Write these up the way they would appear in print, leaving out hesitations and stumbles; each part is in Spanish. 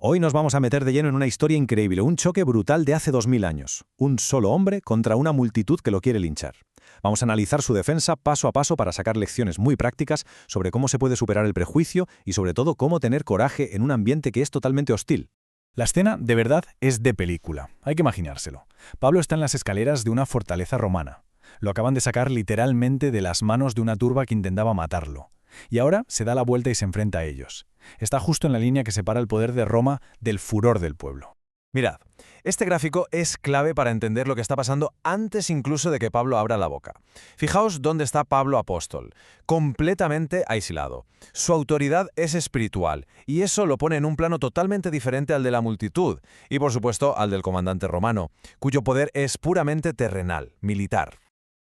Hoy nos vamos a meter de lleno en una historia increíble, un choque brutal de hace 2000 años. Un solo hombre contra una multitud que lo quiere linchar. Vamos a analizar su defensa paso a paso para sacar lecciones muy prácticas sobre cómo se puede superar el prejuicio y sobre todo cómo tener coraje en un ambiente que es totalmente hostil. La escena, de verdad, es de película. Hay que imaginárselo. Pablo está en las escaleras de una fortaleza romana. Lo acaban de sacar literalmente de las manos de una turba que intentaba matarlo. Y ahora se da la vuelta y se enfrenta a ellos. Está justo en la línea que separa el poder de Roma del furor del pueblo. Mirad, este gráfico es clave para entender lo que está pasando antes incluso de que Pablo abra la boca. Fijaos dónde está Pablo apóstol, completamente aislado. Su autoridad es espiritual, y eso lo pone en un plano totalmente diferente al de la multitud, y por supuesto al del comandante romano, cuyo poder es puramente terrenal, militar.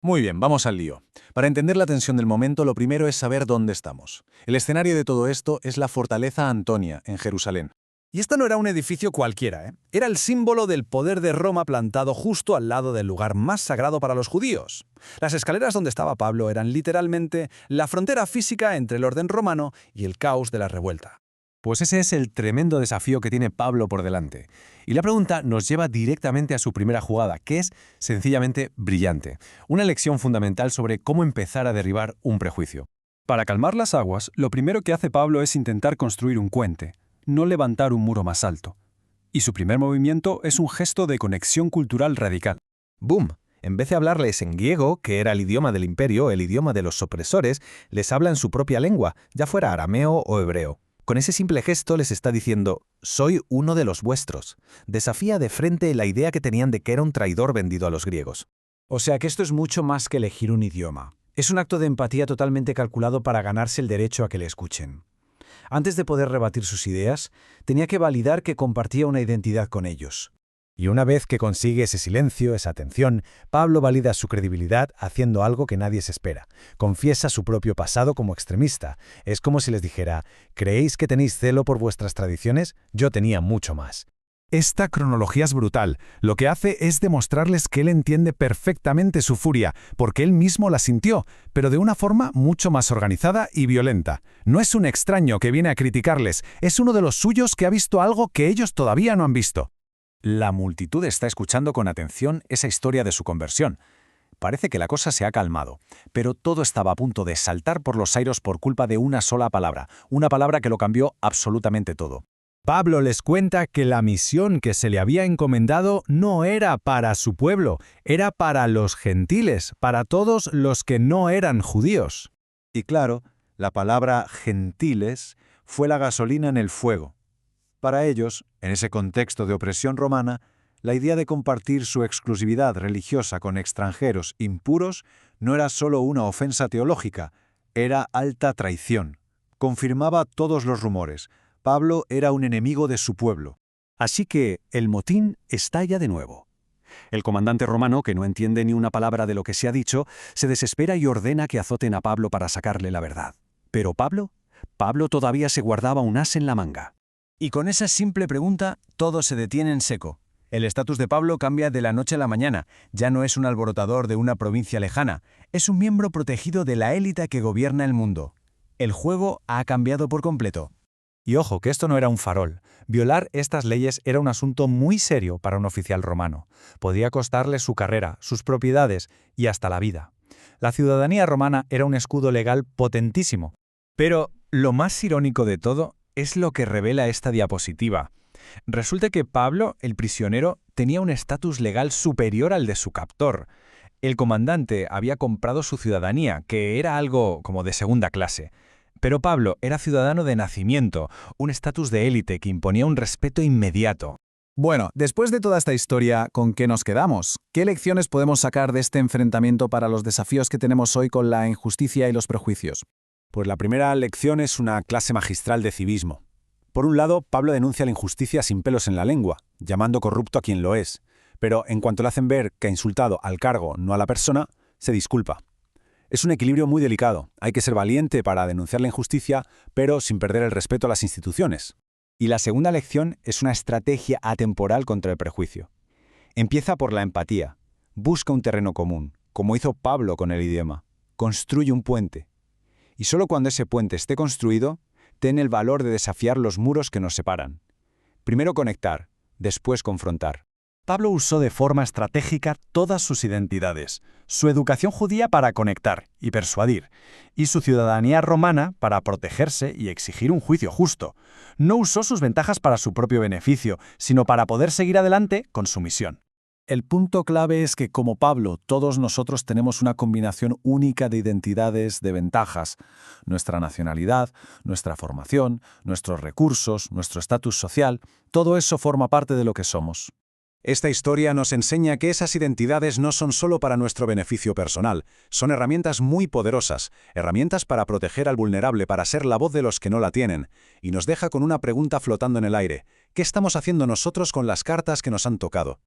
Muy bien, vamos al lío. Para entender la tensión del momento, lo primero es saber dónde estamos. El escenario de todo esto es la fortaleza Antonia, en Jerusalén. Y esto no era un edificio cualquiera, ¿eh? Era el símbolo del poder de Roma plantado justo al lado del lugar más sagrado para los judíos. Las escaleras donde estaba Pablo eran literalmente la frontera física entre el orden romano y el caos de la revuelta. Pues ese es el tremendo desafío que tiene Pablo por delante. Y la pregunta nos lleva directamente a su primera jugada, que es sencillamente brillante. Una lección fundamental sobre cómo empezar a derribar un prejuicio. Para calmar las aguas, lo primero que hace Pablo es intentar construir un puente, no levantar un muro más alto. Y su primer movimiento es un gesto de conexión cultural radical. ¡Boom! En vez de hablarles en griego, que era el idioma del imperio, el idioma de los opresores, les habla en su propia lengua, ya fuera arameo o hebreo. Con ese simple gesto les está diciendo, soy uno de los vuestros. Desafía de frente la idea que tenían de que era un traidor vendido a los griegos. O sea que esto es mucho más que elegir un idioma. Es un acto de empatía totalmente calculado para ganarse el derecho a que le escuchen. Antes de poder rebatir sus ideas, tenía que validar que compartía una identidad con ellos. Y una vez que consigue ese silencio, esa atención, Pablo valida su credibilidad haciendo algo que nadie se espera. Confiesa su propio pasado como extremista. Es como si les dijera, ¿creéis que tenéis celo por vuestras tradiciones? Yo tenía mucho más. Esta cronología es brutal. Lo que hace es demostrarles que él entiende perfectamente su furia, porque él mismo la sintió, pero de una forma mucho más organizada y violenta. No es un extraño que viene a criticarles, es uno de los suyos que ha visto algo que ellos todavía no han visto. La multitud está escuchando con atención esa historia de su conversión. Parece que la cosa se ha calmado, pero todo estaba a punto de saltar por los aires por culpa de una sola palabra, una palabra que lo cambió absolutamente todo. Pablo les cuenta que la misión que se le había encomendado no era para su pueblo, era para los gentiles, para todos los que no eran judíos. Y claro, la palabra gentiles fue la gasolina en el fuego. Para ellos, en ese contexto de opresión romana, la idea de compartir su exclusividad religiosa con extranjeros impuros no era solo una ofensa teológica, era alta traición. Confirmaba todos los rumores. Pablo era un enemigo de su pueblo. Así que el motín estalla de nuevo. El comandante romano, que no entiende ni una palabra de lo que se ha dicho, se desespera y ordena que azoten a Pablo para sacarle la verdad. Pero Pablo todavía se guardaba un as en la manga. Y con esa simple pregunta, todo se detiene en seco. El estatus de Pablo cambia de la noche a la mañana. Ya no es un alborotador de una provincia lejana. Es un miembro protegido de la élite que gobierna el mundo. El juego ha cambiado por completo. Y ojo, que esto no era un farol. Violar estas leyes era un asunto muy serio para un oficial romano. Podía costarle su carrera, sus propiedades y hasta la vida. La ciudadanía romana era un escudo legal potentísimo. Pero lo más irónico de todo es lo que revela esta diapositiva. Resulta que Pablo, el prisionero, tenía un estatus legal superior al de su captor. El comandante había comprado su ciudadanía, que era algo como de segunda clase. Pero Pablo era ciudadano de nacimiento, un estatus de élite que imponía un respeto inmediato. Bueno, después de toda esta historia, ¿con qué nos quedamos? ¿Qué lecciones podemos sacar de este enfrentamiento para los desafíos que tenemos hoy con la injusticia y los prejuicios? Pues la primera lección es una clase magistral de civismo. Por un lado, Pablo denuncia la injusticia sin pelos en la lengua, llamando corrupto a quien lo es. Pero en cuanto le hacen ver que ha insultado al cargo, no a la persona, se disculpa. Es un equilibrio muy delicado. Hay que ser valiente para denunciar la injusticia, pero sin perder el respeto a las instituciones. Y la segunda lección es una estrategia atemporal contra el prejuicio. Empieza por la empatía. Busca un terreno común, como hizo Pablo con el idioma. Construye un puente. Y solo cuando ese puente esté construido, ten el valor de desafiar los muros que nos separan. Primero conectar, después confrontar. Pablo usó de forma estratégica todas sus identidades, su educación judía para conectar y persuadir, y su ciudadanía romana para protegerse y exigir un juicio justo. No usó sus ventajas para su propio beneficio, sino para poder seguir adelante con su misión. El punto clave es que, como Pablo, todos nosotros tenemos una combinación única de identidades, de ventajas. Nuestra nacionalidad, nuestra formación, nuestros recursos, nuestro estatus social, todo eso forma parte de lo que somos. Esta historia nos enseña que esas identidades no son solo para nuestro beneficio personal, son herramientas muy poderosas, herramientas para proteger al vulnerable, para ser la voz de los que no la tienen, y nos deja con una pregunta flotando en el aire: ¿qué estamos haciendo nosotros con las cartas que nos han tocado?